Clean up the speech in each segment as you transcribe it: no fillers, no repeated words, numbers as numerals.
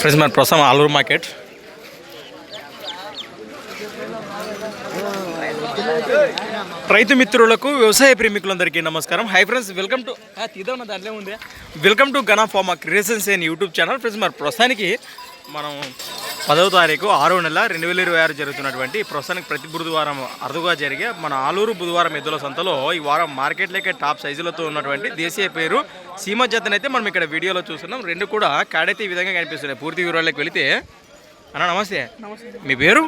Friends మన ప్రస్తుతం Aluru market. రైతు మిత్రులకు వ్యవసాయ ప్రేమికులందరికీ నమస్కారం. హై ఫ్రెండ్స్, వెల్కమ్ టు తీద్దాం దాంట్లో ఉంది welcome to Gana pharma creations and YouTube channel. Friends మరి ప్రస్తుతానికి మనం 10వ తారీఖు 6వ నెల 2026 జరుగుతున్నటువంటి ప్రస్తుతానికి ప్రతి బుధవారం అరుదుగా జరిగే మన ఆలూరు బుధవారం ఎద్దుల సంతలో ఈ వారం మార్కెట్లోకి టాప్ సైజులతో ఉన్నటువంటి దేశీయ పేరు సీమ జతనైతే మనం ఇక్కడ వీడియోలో చూస్తున్నాం. రెండు కూడా కాడైతే ఈ విధంగా కనిపిస్తున్నాయి. పూర్తి వివరాలకు వెళితే అన్న నమస్తే, మీ పేరు?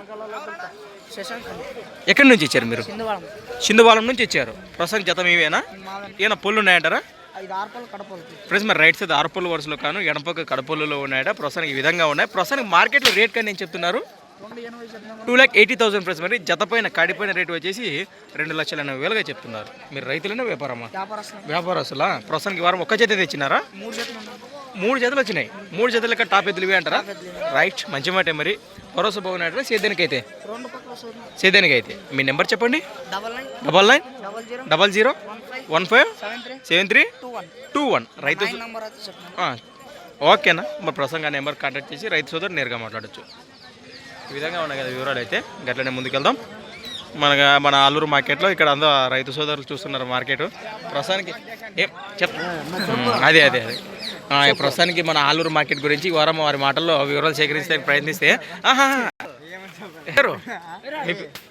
ఎక్కడి నుంచి ఇచ్చారు మీరు? సింధువాలం నుంచి ఇచ్చారు. ప్రస్తుతానికి జత మీవేనా? ఏమైనా పొల్లు ఉన్నాయంటారా? ఫ్రెండ్స్ మరి రైట్ సైడ్ ఆరుపల్లు వరుసలో కాను ఎడపక్క కడపల్లులో ఉన్నాయట. ప్రస్తుతానికి ఈ విధంగా ఉన్నాయి. ప్రస్తుతానికి మార్కెట్లో రేట్ కానీ నేను చెప్తున్నారు 2,80,000 ఫ్రెండ్స్. మరి జత పైన కాడిపోయిన రేటు వచ్చేసి 2,80,000 చెప్తున్నారు. మీరు రైతులైనా వ్యాపారమా? వ్యాపారస్తులా? ప్రస్తుతానికి వారం ఒక్క జత తెచ్చినారా? 3 జతలు వచ్చినాయి. 3 జతలు లెక్క టాప్ ఎద్దులు అంటారా? రైట్, మంచి మాట. మరి భరోసా బాగున్నాయంటారా? సేద్యానికైతే మీ నెంబర్ చెప్పండి. 9900157321 రైతు. ఓకేనా? మరి ప్రసంగా నెంబర్ కాంటాక్ట్ చేసి రైతు సోదరు నేరుగా మాట్లాడచ్చు. ఈ విధంగా ఉన్నాయి కదా వివరాలు. అయితే గట్లనే ముందుకెళ్దాం. మన ఆలూరు మార్కెట్లో ఇక్కడ అందరూ రైతు సోదరులు చూస్తున్నారు మార్కెట్. ప్రస్తుతానికి ఏం అదే ప్రస్తుతానికి మన ఆలూరు మార్కెట్ గురించి ఈ వారం వారి మాటల్లో వివరాలు సేకరించడానికి ప్రయత్నిస్తే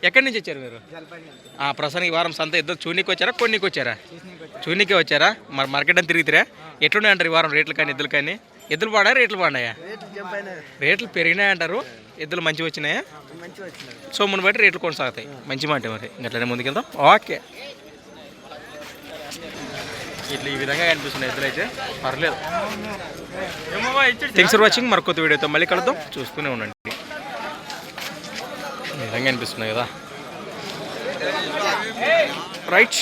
ఎక్కడి నుంచి వచ్చారు మీరు? ప్రస్తుతానికి వారం సంత ఇద్దరు చూనికి వచ్చారా కొన్నికి వచ్చారా? చూనికే వచ్చారా? మరి మార్కెట్ అని తిరుగుతారా? ఎట్లున్నాయి అంటారు ఈ వారం రేట్లు కానీ ఎద్దులు కానీ? ఎద్దులు పాడా రేట్లు పాడాయా? రేట్లు పెరిగినాయంటారు. ఎద్దులు మంచిగా వచ్చినాయా? సొమ్మును బట్టి రేట్లు కొనసాగుతాయి. మంచి మాట. మరి అట్లనే ముందుకెళ్దాం. ఓకే, ఇట్లా ఈ విధంగా కనిపిస్తున్నాయి ఎద్దులు అయితే పర్లేదు. Thanks for watching. మరొక వీడియోతో మళ్ళీ కలుద్దాం. చూస్తూనే ఉండండి. ఈ విధంగా అనిపిస్తున్నాయి కదా. రైట్.